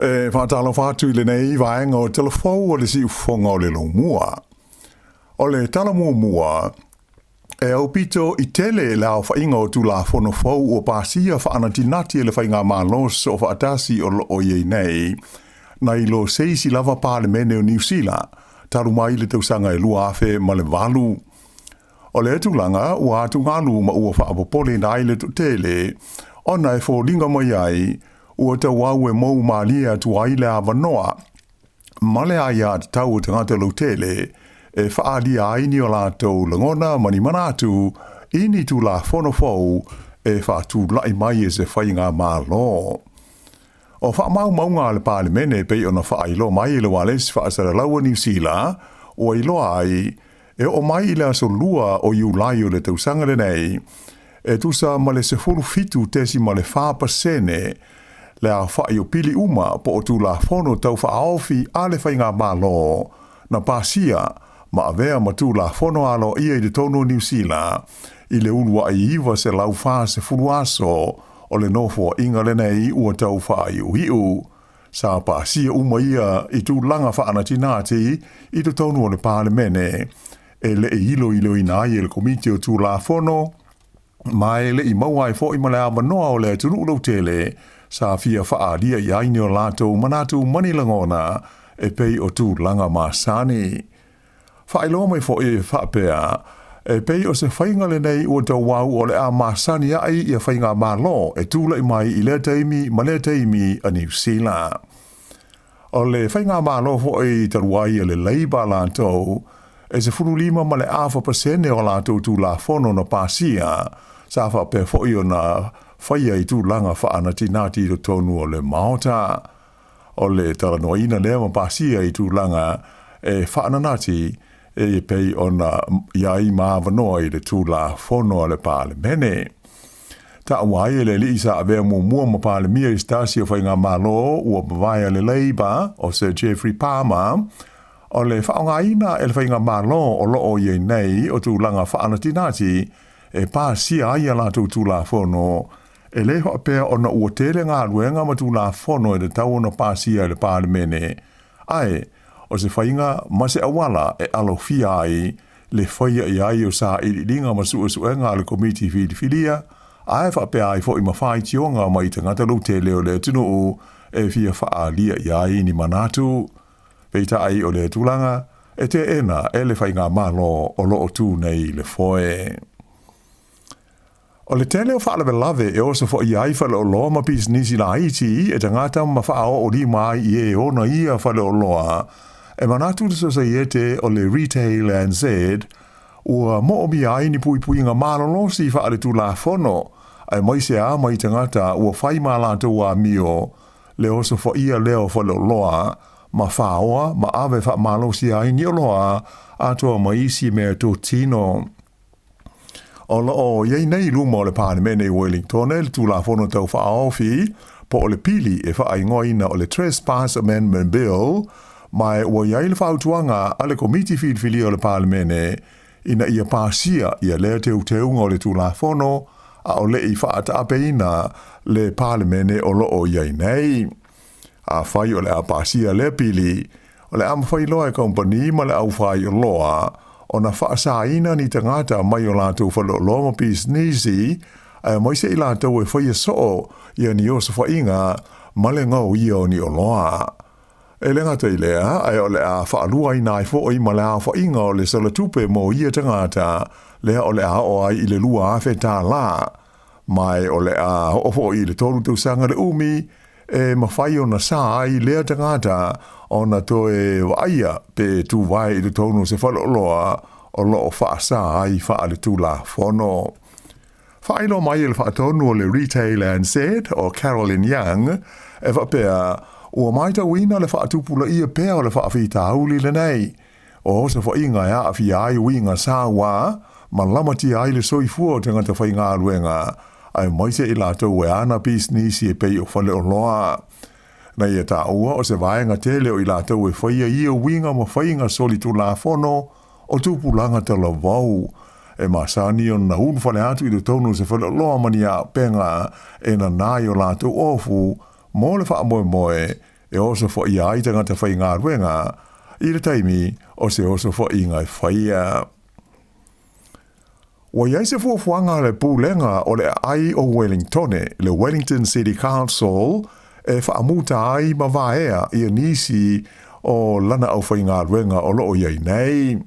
Whaatalo whātui le nei vaenga o telefou o le si ufonga o le lomua. O le tala mua au pito I tele le au whainga o tu la whono fau o pāsia whaanatinati le whainga mālos o whaatasi o lo o iei nei. Na I lo seisi lava pālemene o New Zealand, taru mai le tausanga lua afe ma le walu. O le etulanga, ua atu ngalu ma ua whaapopole na aile tu tele, ona e fōringa mai ai, ua tau au e mou maalia tu aile a wanoa. Male aia te tau o te ngata lo tele, e whaalia aini o lātou langona mani manatu, ini tu la whono fau, e whaatu lai mai e se whainga mālo. O whaamau maunga le pālemene pei ona whaailo mai le wales whaasara laua New Zealand, o iloa ai, e o mai le aso lua o iulai o le tausanga le nei, e tusa ma le sefuru fitu tesi ma le whapasene, le a whai o pili uma po o tu la whono tau whaaofi a le whainga mālo, na pāsia ma avea ma tu la whono alo ia I de tono New Zealand, I le ulua I iwa se lau wha se furu aso, o le nofo inga le nei ua tau whai o hiu. Sa pāsia uma ia I tu langa whaanatinati I tu tono o le pālemene, e le ilo ina I le komite o tu la whono, mai le I mauai fo I ma le amanoa o le tunu ulau tele, sa fia whaalia I aini o lātou manatu manilangona, e pei o tu langa māsani. Whaelo mai fo I whaapea, e pei o se whainga le nei ua tau wau o le a māsani ai I a whainga mālo, e tūla I mai I le teimi, ma le teimi a New Zealand. O le whainga mālo fo I taruai a le leiba lātou, e se furulima ma le afa pasene o lātou tū la whono na pāsia, sa whapea fo I o na whaia I tū langa whaanatinati I tonu o le maota. O le taranoina lea ma pāsia I tū langa, e whaananati, e pei ona iai māwanoa I le tū la whono le pālemene. Ta awai le li isa avea mua ma pālemia I stasi o whainga mālo ua mawai le leiba o Sir Geoffrey Palmer, o le whaongaina e le whainga mālo o loo iei nei o tū langa whaanatinati e pāsia ai a lātou tū la whono, e le hoa pēr ona ua tele ngā ruenga ma tū la whono e le tau ona pāsia le pālemene. Ai, o se whainga ma se awala e alo fia ai le whaia I ai o sa I ringa ma suenga le komiti whidiwhiria, ai whapea ai fo I mawhai tionga ma I tangata lo te leo le tunu o e fia whaalia I ai ni manatu. Peita ai o le tūlanga, e te ena e le whainga malo o loo tū nei le foe. O le tele o whaalawe lave e osa fo I ai whale o loa ma business I la Haiti e tangata ma whaao o li mai I e ona ia whale o loa, e manatu le societe o le retail and Z, ua mo mi ai ni pui nga malolosi whaale tu la whono, ai mai se a mai tangata ua whai malata ua mio, le oso fo ia leo whale o loa, ma whaoa, ma awe wha malosi ai ni o loa, atoa mai isi mea tō tino. O loo, iei nei luma o le pānemene I Wellington e le tu la whono tau whaofi, po o le pili e wha ingoina o le Trespass Amendment Bill, mai ua iai le whautuanga a le komiti whidiwhili o le pālemene ina ia pāsia ia lea teunga o le tū la whono a o le I whaataapeina le pālemene o loo iai nei. A whai o le a pāsia le pili, o le am whai loa e kompani ma le au whai o loa, o na whaasaina ni tangata mai o lātou whalo loa ma pisnisi, a mai se I lātou e whai soo ia ni osa whainga ma le ngau ia o ni o loa. E le ngata I lea, ai o le a whaalua I nai fo I ma le a whainga o le salatupe mo ia tangata, lea o le a o ai I le lua a Tala, mai o le a ofo I le toru tausanga le umi, e mawhai o na sā ai lea tangata o na toe waia pe tu vai I le tonu se whaloloa o loo whaasa ai whaale tu la whono. Whailo mai le whaatonu o le Retail and Z o Carolyn Young, e whapea, ua maita wina le whaatupula ia pēr o le whaafita hauli le nei. O se whainga ea a fia ai winga sāwa, ma lamati ai le soifua o tangata whainga aluenga, ai maise I lātou e ana business e pei o whale o loa. Nei e tā ua o se vaenga tele o I lātou e whaia ia winga ma whainga soli tu la whono o tupulanga te la vau. E masani o na hunu whale atu I le tonu se whale o loa mani a penga e na nai o lātou ofu, mo le wha moe moe, e oso fo i ai tangata whai ngā ruenga, i le taimi o se oso fo i ngai whaia. Wa iai se fuafuanga le pūlenga o le ai o Wellington, le Wellington City Council, e whaamuta ai ma vaea i nisi o lana au whai ngā ruenga o loo iai nei.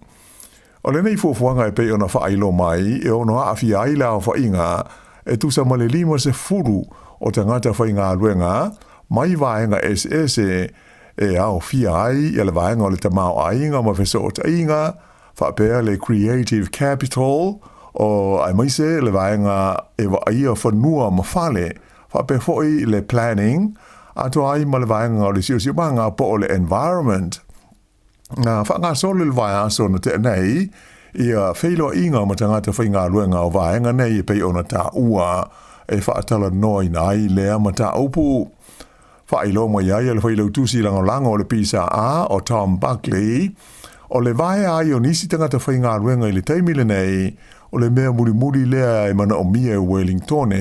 O le nei fuafuanga e pei ona whailo mai, e ono haafi ai lao whainga, e tusa ma le 5 o tangata whai ngā ruenga, mai vaenga SS e au fia ai, e le vaenga o le tamau ainga ma feso o tainga, whapea le Creative Capital, o ai maise le vaenga e wa ia whanua mawhale, whape foi le planning, ato ai ma le vaenga o le siosiomanga po o le environment. Ngā whanga sole le vai aso na te nei, ia whailoa inga ma tangata whai ngā ruenga o vaenga nei e pei ona tā ua, e whaatala noi nai lea ma tā upu. Whailo mai ai le whailau tusi lango o le pisa a o Tom Buckley, o le vai ai o nisi tangata whai ngā ruenga i le teimile nei, o le mea muri lea e mana o mia Wellington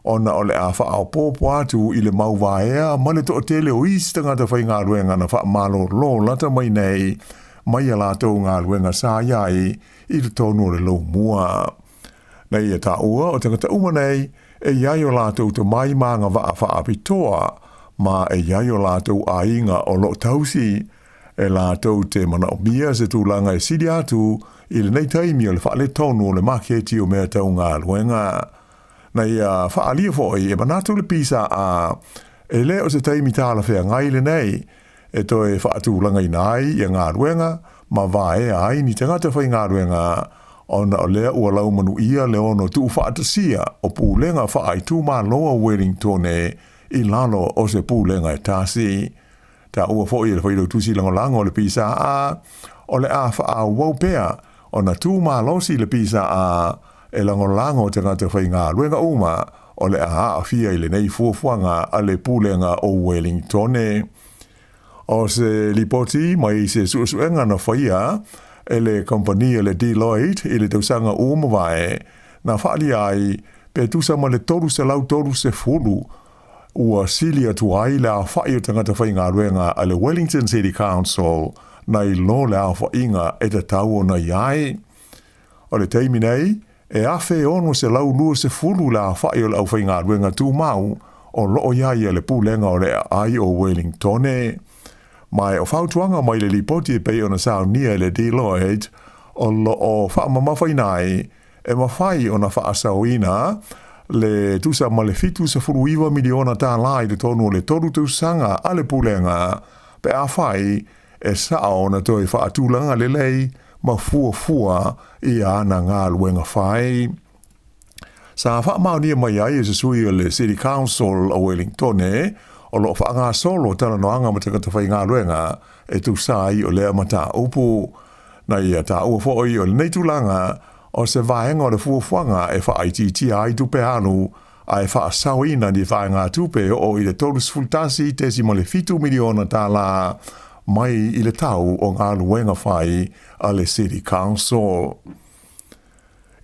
ona o le a whaao pōpo atu i le mau vaea, ma le to o tele o isi tangata whai ngā ruenga na wha malo lo lata mai nei, mai a lātou ngā ruenga sā iai i le tonu le lo mua. Nei e tā ua o tangata uma nei, e iai o lātou to mai maanga wha apitoa, ma e iai o lātou a inga o lo tausi, e lātou te mana o mia se tūlanga e sidi atu, i le nei taimi o le wha le tonu o le maketi o mea tau ngā ruenga. Nei wha alia foi, e manatu le pisa a, e le o se taimi tāla whea ngai le nei, e toi wha tūlanga i nai i ngā ruenga, ma vae ai ni tangata whai ngā ruenga, ona o lea ua lau manu ia le ono tu whaatasia o pūlenga wha ai tū mā loa Wellington i lalo o se pūlenga e tāsi. Ta ua foi le whailau tusi lango le pisa a, o le a wha a waupea, ona tū mā losi le pisa a, e lango tangata whai ngā ruenga uma, o le a fia i le nei fuafuanga a le pūlenga o Wellington. O se lipoti mai se suenga na whaia, e le kompania le Deloitte i le tausanga umawae, na whaali ai, pe tusa ma le toru se lau toru se fulu, ua silia tu ai le a whai o tangata whai ngā ruenga a le Wellington City Council, na i lo le a whainga e te tau o na iai. O le teimi nei, e awhe ono se lau lua se fulu le a whai o le au whai ngā ruenga tū mau, o loo iai e le pūlenga o le ai o Wellington. Mai o whautuanga mai le lipoti e pei ona saunia le Deloitte, o loo whaamamawhai nai, e mawhai ona whaasauina, le tusa ma le fitu sa furuiwa miliona tā lai le tonu le toru tausanga a le pūlenga, pe a whai e sao na toi whaatulanga le lei, ma fua i ana ngā luenga whai. Sa whaamaunia mai ai e se sui o le City Council o Wellington o lo whaanga solo tana noanga ma tangata whai ngā luenga e tu sai o lea ma tā upu. Na ia tā ua fōi o le neitulanga o se vaenga o le fuafuanga e whaaititi ai tupe anu a e whaasauina ni whaenga tupe o i le tolus fultasi tesi mo le 5 miliona tā la mai i le tau o ngā luenga whai a le City Council.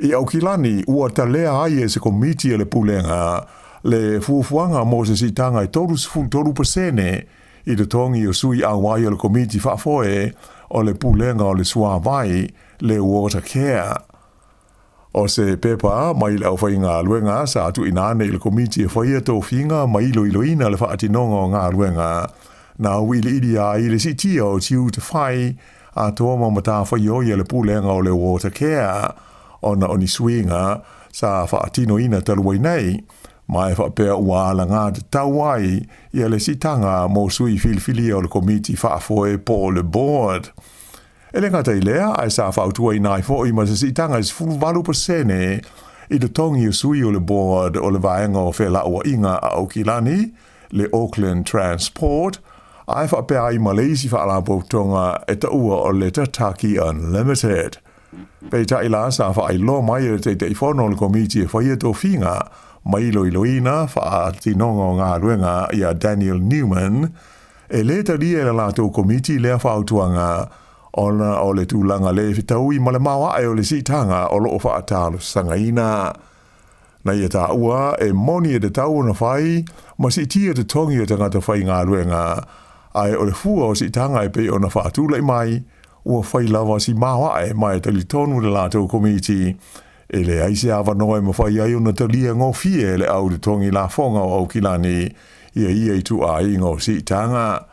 I Aukilani ua talea ai e se komiti e le pulenga le fuafuanga mo se sitanga i tolus fultoru pasene i le tongi o sui awai o le komiti whaafoe o le pulenga o le suawai le water care. O se pepa mai le au whainga luenga sa atu inane i le komiti e whaia tō whinga mai iloina le whaatinonga o ngā luenga. Na wili idia i le sitia o tiu te whai a tō mamata whaioia le pulenga o le water care. Ona oni swinga sa whaatinoina taluai nei. Mai whapea uala ngā te tauai i le sitanga mo sui filfili o le komiti whaafoe po le board. E le ngata i lea, ai sa whautua i nai fo i ma se sitanga is fulvalu pasene i le tongi o sui o le board o le vaenga o whela ua inga a Aukilani, le Auckland Transport, ai whapea i Malaysi whaalapo tonga e ta ua o le Tataki Unlimited. Pei ta ila sa whailo mai e te teifono le komiti e whaia tō whinga, mai iloina whaatinonga o ngā ruenga i a Daniel Newman, e le taria e la lātou komiti lea whautuanga ona o le tūlanga le whitau i male mawa e o le sitanga o loo whaatalo sangaina. Na ia tā ua e moni e te tau na whai, ma si tia te tongi o te ngata whai ngā ruenga, ai o le fua o si tanga e pe o na whaatulai mai, ua whai lawa si mawae mai tali tonu le lātou komiti, e le aise awa noe ma whai ai o na talia ngō fie le au te tongi la whonga o Aukilani, ia i tu a i ngō si tanga.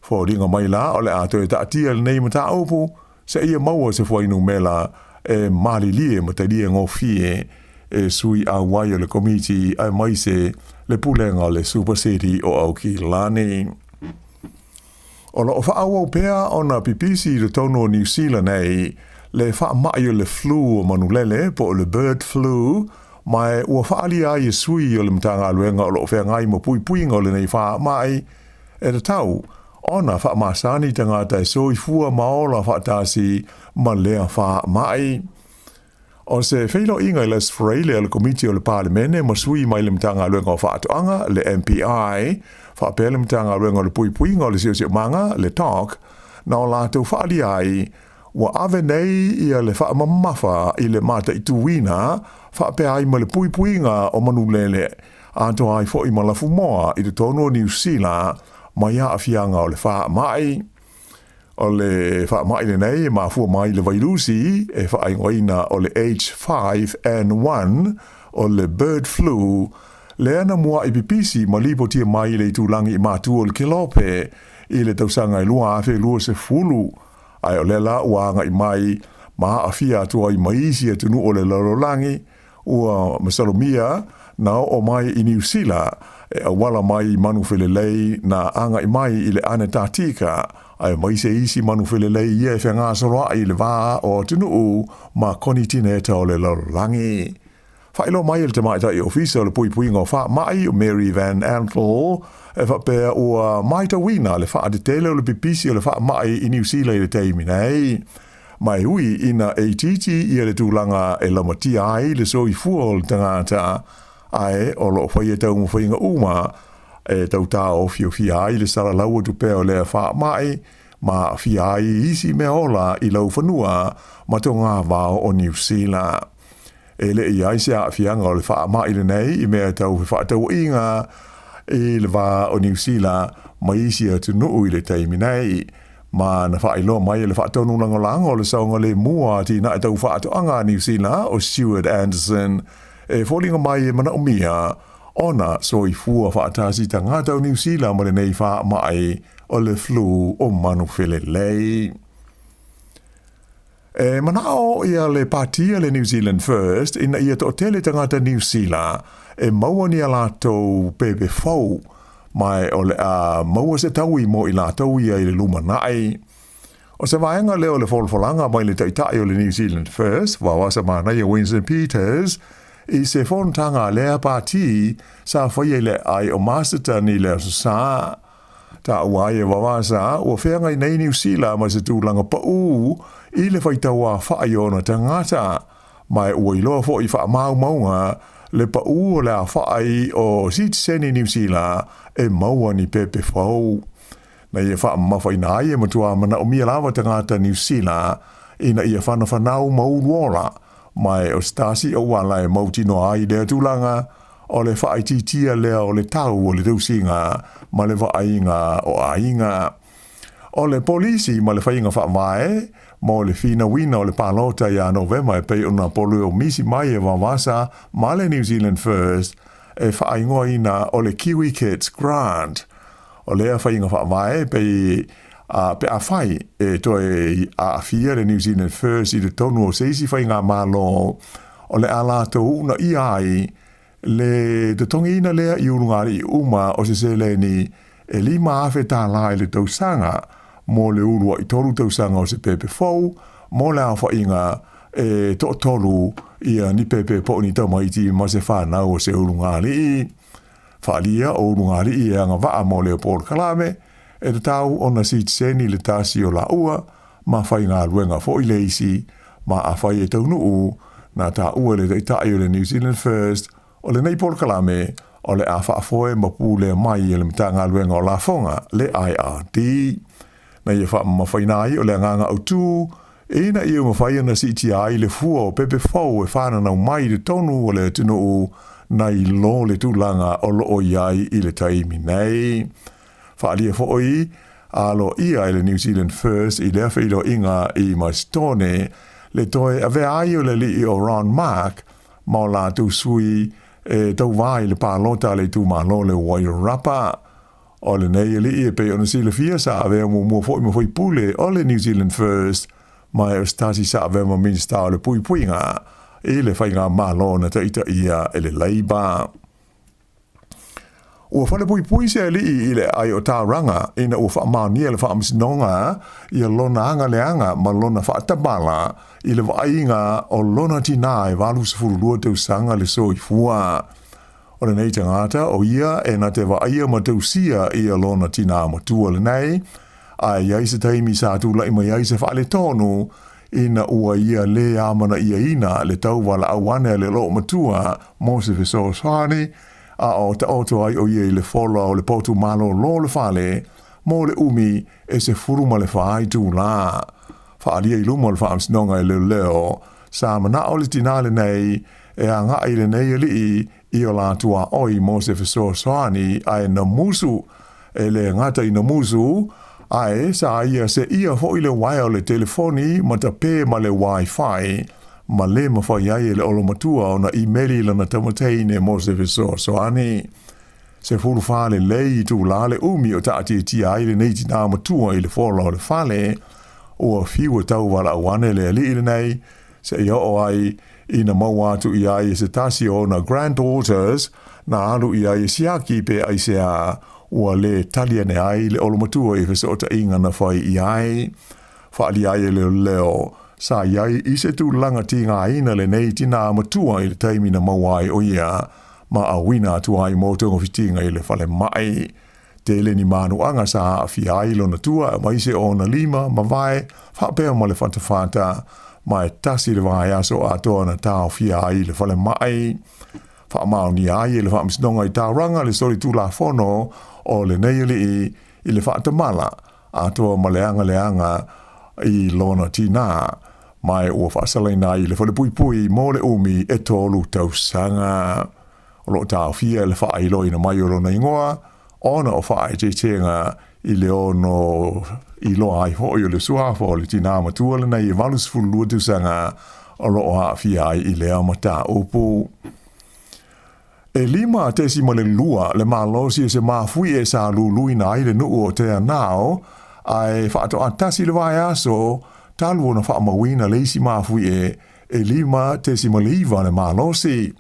Fōringa mai la o le ato e taatia le nei ma tā opu, se ia maua se whainu mela e mali lie ma talia ngō fie, e sui a wai o le komiti ai mai se le pulenga le Super City o Aukilani. O la o whaawau pēa o na pipisi le tono o New Zealand ei, le wha mai o le flu o manulele po o le bird flu, mai ua whaali ai e sui o le mtanga luenga o lo whea ngai mo pui o le nei wha mai, e te tau, ona wha masani tangata e soi fua maola wha tasi ma lea wha mai. O se whailo inga i le Australia le komiti o le parlemene ma sui mai le mtanga luenga o wha atoanga, le MPI, wha pēle mtanga luenga o le pui o le sio manga, le talk, na o lātou whaali ai, wa ave nei ia le wha mamafa i le mata i tuwina, wha pēa ai ma le pui o manulele, ato ai fo i malafu moa i te tono o New Zealand, ma ia a fianga o le wha mai. O le wha mai le nei, ma fua mai le vairusi, e wha aingoina o le H5N1, o le bird flu, le ana mua i pipisi ma lipo tia mai le tūlangi i mātu o le kilope, i le tausanga i lua awhe lua se fulu, ai o le la uanga i mai, ma a fia atua i maisi e tunu o le lalolangi, ua masalomia, na o mai i New Zealand, e a wala mai manu whelelei na anga i mai i le ane tātika, ai mai se isi manu whelelei ia e whenga soroa i le vaa o tunu ma koni tine e tau le lalolangi. Whailo mai il te mai tai ofisa o le pui ngō wha mai o Mary Van Antle, e wha pēr o mai ta wina le wha de tele o le pipisi o le wha mai i New Zealand le teimi nei. Mai hui ina e titi i le tūlanga e lamati ai le soi fuol tangata, ai o lo whai e tau mo whainga uma, e tau tā o fio ai le sara laua tu pēr o le wha mai, ma fia ai isi mea ola i lau whanua, ma tō ngā vāo o New Zealand. E le i aise a fianga o le wha mai le nei, i mea tau wha tau inga, e le wā o New Zealand, ma isi a tu nuu i le teimi nei, ma na wha ilo mai le wha tau nunanga langa o le saunga le mua ti na e tau wha tau anga New Zealand o Stuart Anderson, e fōlinga mai e mana o mia, ona so i fua wha atasi ta ngā tau New Zealand ma le nei wha mai o le flu o manu whele lei. E manao ia le patia le New Zealand First, ina ia to tele tangata New Zealand, e maua ni a lātou pepe fau, mai o le a maua se taui mo i lātou ia i le lumanai. O se vaenga leo le folfolanga mai le taitai o le New Zealand First, wawasa mana ia Winston Peters, i se fontanga lea pati sa whaia le ai o Masterton i le sa. Ta uai e wawasa, ua whenga i nei New Zealand mai se tūlanga pau, i le whaitaua whaai o na tangata, mai ua iloa fo i wha maunga, le pau o le a whaai o Citizen New Zealand, e maua ni pepe whau. Na ia wha mawhai na ai e matua mana o mia lawa tangata New Zealand, ina ia whanau mauruola, mai o stasi o wala e mautino ai lea tūlanga, o le whaai titia lea o le tau o le tausinga, ma le whainga o ainga. O le polisi ma le whainga whaamae, mo le fina wina o le palota ia November e pei ona polu o misi mai e wawasa, ma le New Zealand First, e whaingoa ina o le Kiwi Kids Grant. O lea whainga whaamae pei pe a whai e toi a fia le New Zealand First i le tonu o seisi whainga malo, o le alato una i ai, le te tongi ina lea i urungari i uma o se leni e lima afe tā lai le tausanga, mo le urua i toru tausanga o se pepe fau, mo le awha inga e to toru ia ni pepe po ni taumaiti ma se whanau o se urungari i. Whalia o urungari i e anga waa mo le Paul Kalame, e te tau o na sitseni le tasi o la ua, ma whai ngā ruenga fo i leisi, ma a whai e taunu u, na tā ua le teitai o le New Zealand First, o le nei Paul Kalame, o le a whaafoe ma pūle mai e le mtanga luenga o la fonga, le IRD. Na ia wha mawhainai o le nganga au tū, Ina ia mawhai ana si iti ai le fua o pepe fau e whana nau mai le tonu o le tino o nai lo le tūlanga o lo o iai i le taimi nei. Whaalia fōi, alo ia i le New Zealand First i lea whilo inga i Maistone, le toe a vea ai o le li o Ron Mark, mau la tu sui e tau vai le pālota le tu malo le Wairarapa. O le nei li e pe ona si le fia sa a vea mua fōi pule o le New Zealand First, mai o stasi sa a vea ma minsta o le pui nga, e le whainga malo na ta ita ia e le Labour. Ua whale pui se li i le ai o Tauranga, ina ua whaamania le whaamisinonga, i a lona anga le anga, ma lona whaatabala, i le wainga o lona tina e walu sa furulua tau sanga le so i fua. O le nei tangata, o ia e na te waia ma tau sia i a lona tina matua le nei, a iai se taimi sa tu lai ma iai se whaale tonu, ina ua ia le amana ia ina le tau wala awane le lo matua, mo se fiso swani, a o ta oto ai o ia i le fola o le potu malo lo le whale, mo le umi e se furuma le whaai tu la. Whaalia i lumo le whaamsinonga i leo, sa mana o le tinale nei, e a ngā i le nei i o la tua oi mo se fiso swani, ai na musu, e le ngata i na musu, ai sa ia se ia hoi le wai o le telefoni, ma ta pē ma le wifi, ma le ma whai ai le olo matua o na e-maili lana tamateine mo se viso soani. Se fulu whale lei tu la le umi o taati ti ai le neiti nā matua i le whola o le whale, o a fiu tau wala awane le ali ile nei, se ia o ai ina mau atu i ai se tasi o na granddaughters, na alu i ai siaki pe ai se a ua le talia ne ai le olo matua i fese o ta inga na whai i ai, whaali ai leo, sa iai i se tu langa ti ngā ina le nei tina matua i le taimi na mawai o ia, ma a wina tu ai mo tongo fitinga i le whale mai. Te le ni manu anga sa a fi ai lo na tua, ma i se o na lima, ma vai, whapea ma le whantawhata, ma e tasi le vai aso a toa na tau fi ai le whale mai. Whaamau ni ai le whaamisnonga i Tauranga le sori tu la fono o le nei i le whaatamala, a toa ma leanga i lona tina, mai ua whaasalaina i le whale pui mo le umi e tolu tausanga. O lo tau fia le whaailoina mai o lona ingoa, ona o whaai te tenga i le ono i loa ai hoi o le suafo o le tina matua le nei i valus fulua tausanga o lo a fia ai i le amata upu. E lima te si ma le lua le malosi e se mafui e sa luluina ai le nuu o te anao, ai whaato atasi le vai aso, talu ona whaamawina le isi mafui e lima te si ma le iwa le malosi.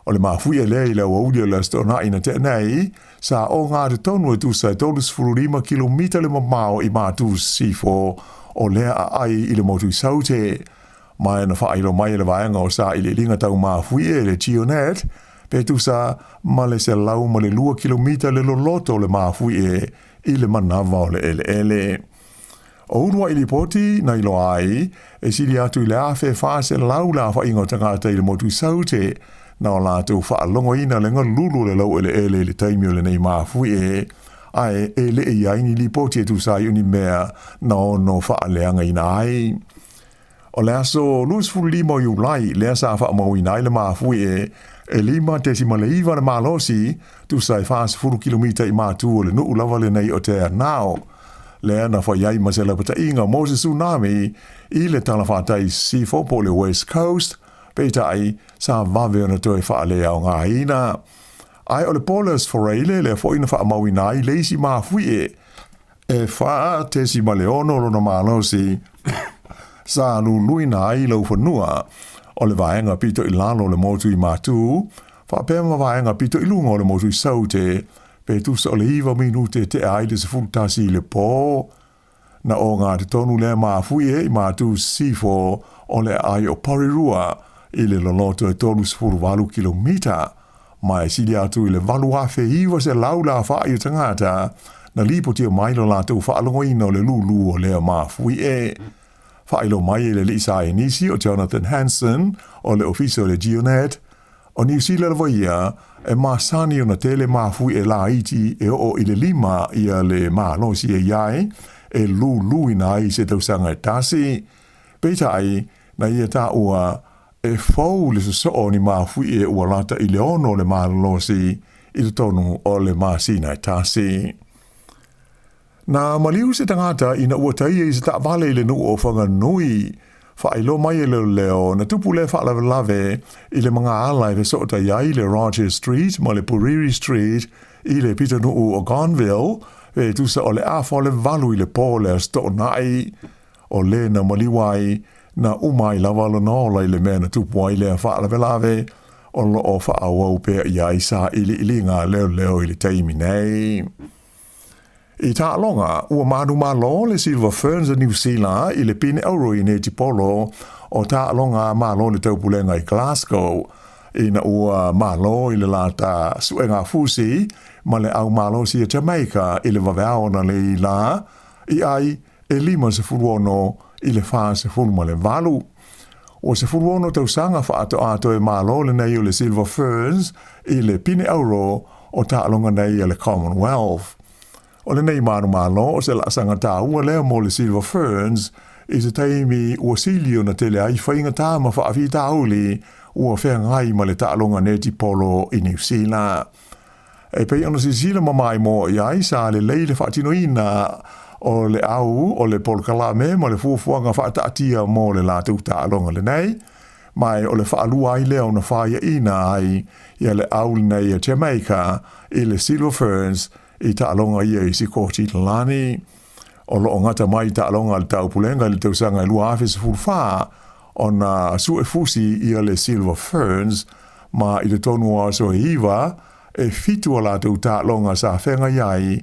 O le mafui e lei le waudia le stona ina te nei, sa o ngā te tonu e tusa e tolus fururima kilomita le mamao i mātu sifo o lea a ai i le motu i saute. Mai na whairo mai le vaenga o sa i le linga tau mafui e le tionet, pe tusa ma le se lau ma le 2 kilomita le loloto le mafui i le manava o le ele. O unua i li poti na ilo ai, e sili atu i le afe whaase lau la whaingo tangata i le motu i saute, na o lātou whaalongo ina le ngā lulu le lau ele le taimi o le nei mafui ai le i aini li poti e tu sai uni mea na ono whaaleanga ina ai. O le aso, luas furu lima o iulai, le asa whaamau ina ai le mafui e lima te si maleiva le malosi, tu sai whaas furu kilomita i mātu o le nuu lava le nei o te anao. Le ana whaiai ma se lapata inga mo se tsunami i le tala whātai si fopo le West Coast, peita ai sa vave ona toi whaalea o ngā ina. Ai o le Polas Foreile le whoina whaamau ina ai leisi mafui e wha te si maleono lona malosi sa luluina ai lau whanua o le vaenga pito i lalo le motu i mātu, whapea ma vaenga pito i lunga o le motu i saute, pe tusa o le iwa minute te aile se fultasi le po, na o ngā te tonu le mafui i mātu sifo o le ai o Parirua i le loloto e tolu sifuru walu kilomita, mai sili atu i le walu afe iwa se laula wha i tangata, na lipo tia mailo lātou whaalongo ina o le lulu o le mafui Whailo mai le lisa e nisi o Jonathan Hansen o le ofisa o le Geonet, o New Zealand voia e masani o na tele mafui e la iti e o i le lima ia le malosi e iai e lulu ina ai se tausanga e tasi, Peita ai, na ia tā ua e fau le so ni mawhui e ua lata I leono le malolosi I le tonu o le masina I tāsi. Na maliu se tangata ina ua taia I se tā vale I le nu o whanga nui, whailo mai e leo na tupu le whaalave I le mga ala I le sota iai le Roger Street ma le Puriri Street I le pita nuu o Gonville e tusa o le awha le valu I le pōle a sto nai o le na maliwai na umai lava lonola I le mea na tupu ai le whaalave o lo o whaawau pēr iai sa ili ngā leo I le taimi nei. I tā longa, ua manu malo le Silver Ferns a New Zealand I le pine auro I ne tipolo o tā longa malo le taupulenga I Glasgow. Ina ua malo I le lata suenga fusi ma le au malo si a Jamaica I le waweao na le I la I ai e 5 I le wha se fulu ma le valu. O se fulu tausanga whaato e malo le nei o le Silver Ferns I le pine auro o tā longa nei a le Commonwealth. O le nei manu malo o se lasanga tā ua lea mo le Silver Ferns I se taimi ua silio na tele ai whainga tā ma whaafi tā uli ua whea ngai ma le tālonga neti polo I New Zealand. E pei ana si sila mamai mo iai sa le leile whaatino ina o le au o le polkalame ma le fuafuanga whaataatia mo le lātou tālonga le nei. Mai o le whaalua ai leo na whaia ina ai ia le au nei a Jamaica I le Silver Ferns I tālonga ia I si kōti lani. O loo ngata mai tālonga le taupulenga le tausanga I lua awhis fulwha o na sue fusi ia le Silver Ferns ma I le tonua so hiva e fitu a lātou tālonga sa whenga iai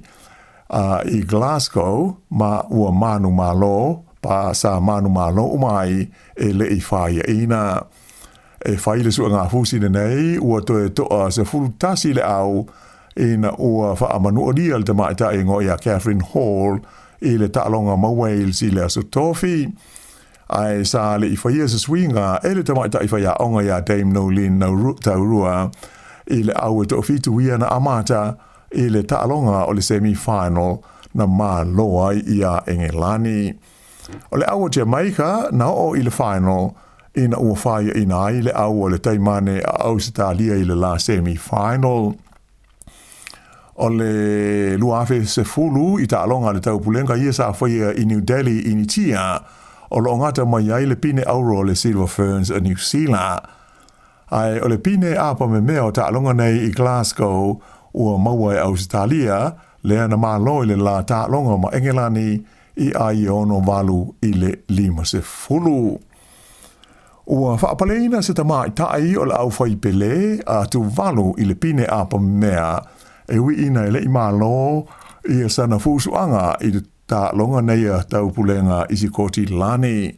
I Glasgow ma ua manu malo pa sa manu malo umai e le I whaia ina. E whai le sua ngā fusi nei ua toe toa se fulutasi le au ina ua whaamanu o lia le te maita e ngoi a Catherine Hall I le tālonga ma Wales I le aso tofi. Ai sa le I whaia se swinga e le te maita I whaia onga ia Dame Nolin na taurua I le au e tofitu ia na amata I le tālonga o le semi-final na mā loa ia Engelani. O le au o Jamaica na o I le final ina ua whaia ina ai le au o le taimane a Australia I le la semi-final. O le luafe se fulu I tālonga le taupulenga ia sa whaia I New Delhi I Nitia o lo ngata mai ai le pine auro le Silver Ferns a New Zealand. Ai o le pine apa me mea o tālonga nei I Glasgow ua maua e Australia lea na malo I le la tālonga ma Engelani I ai ono valu I le 50. Ua whaapaleina se tamai tai o le au whai pele a tu valu I le pine apa me mea e wi ina I le I malo I sana fusuanga I le tālonga nei a taupulenga I si kōti lani.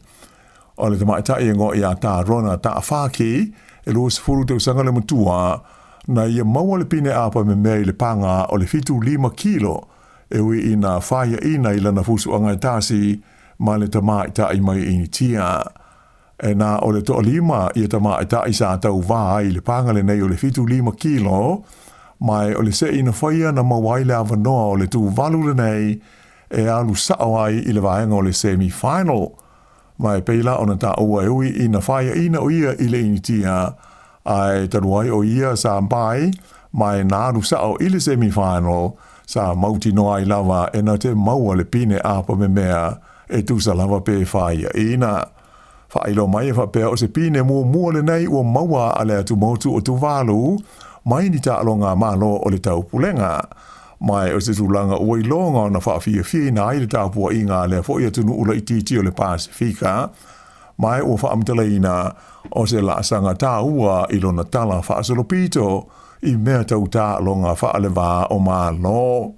O le tamai tai e ngoi a tā rona tā whaki e lua se furu tau sanga le mutua na ia maua le pine apa me mea I le panga o le 5 kilo e wi ina whaia ina I lana fusuanga I tāsi ma le tamai tai mai I tia. E na o le toa 5 I tamai tai sa tau vā I le panga le nei o le 5 kilo mai o le se ina whaia na mawai le avanoa o le tu valu le nei e alu sao ai I le vaenga o le semi-final. Mai peila o na ta ua eui ina whaia ina o ia I le initia ai tanuai o ia sa mpai mai na alu sao I le semi-final sa mauti no ai lava e na te maua le pine apa me mea e tu sa lava pe whaia ina. Whailo mai e whapea o se pine mua le nei ua maua ale atu motu o tu valu mai ni tālonga malo o le taupulenga. Mai o se tūlanga ua I longa na whaafia na I le tāpua I ngā lea fo ia tunu ula I titi o le Pasifika. Mai ua whaamtalaina o se laasanga tā ua I lona Tala whaasolopito I mea tau tālonga whaalewa o malo.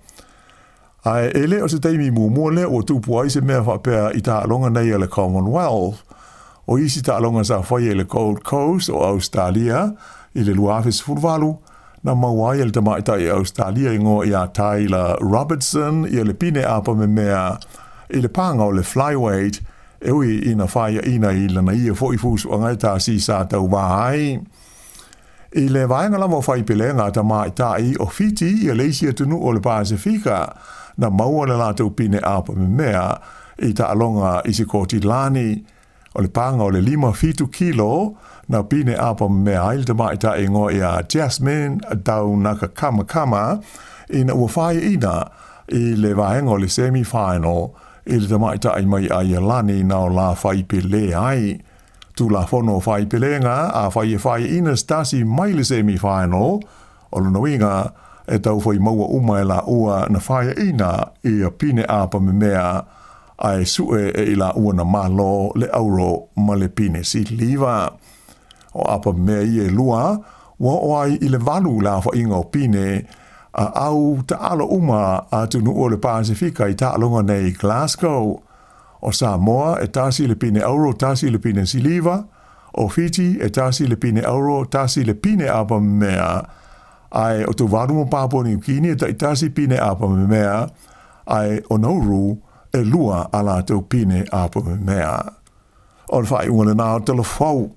Ai ele o se teimi mua le o tūpua I se mea whapea I tālonga nei o le Commonwealth. O isi tālonga sa whaia le Gold Coast o Australia I le luafis furvalu. Na mawai el tamaita I Australia I ngō I a Tyler Robertson I le pine apa me mea I le panga o le flyweight e ui ina whaia ina I lana ia fo I fusu o ngai tā si sa tau wahai. I le vaenga lama whai pelenga tamaita I o fiti I leisia tunu o le Pasifika na maua le lātou pine apa me mea I ta alonga I si kōti lani o le panga o le 5 kilo na pine apa me ai le mai ta ingo ia Jasmine dau naka kama ina ua whai ina i le vahenga o le semi-final i le mai ta mai ai lani na o la whai pele ai tu la fono whai pelenga a whai ina stasi mai le semi-final o le noinga e tau whai maua uma e la ua na whai ina i a pine apa me mea ai sue e ila ua na malo le auro ma le pine si liva. O apa mea i e lua, wa oai i le valu la wha inga o pine a au ta alo uma a tunu o le Pasifika i ta alonga nei Glasgow. O Samoa e tasi le pine auro tasi le pine si liva, o Fiji e tasi le pine auro tasi le pine apa mea ai o tu valu mo Papua New Guinea e tasi pine apa mea ai o Nauru e lua ala tau pine apa mea. O le whai unga le nā telefau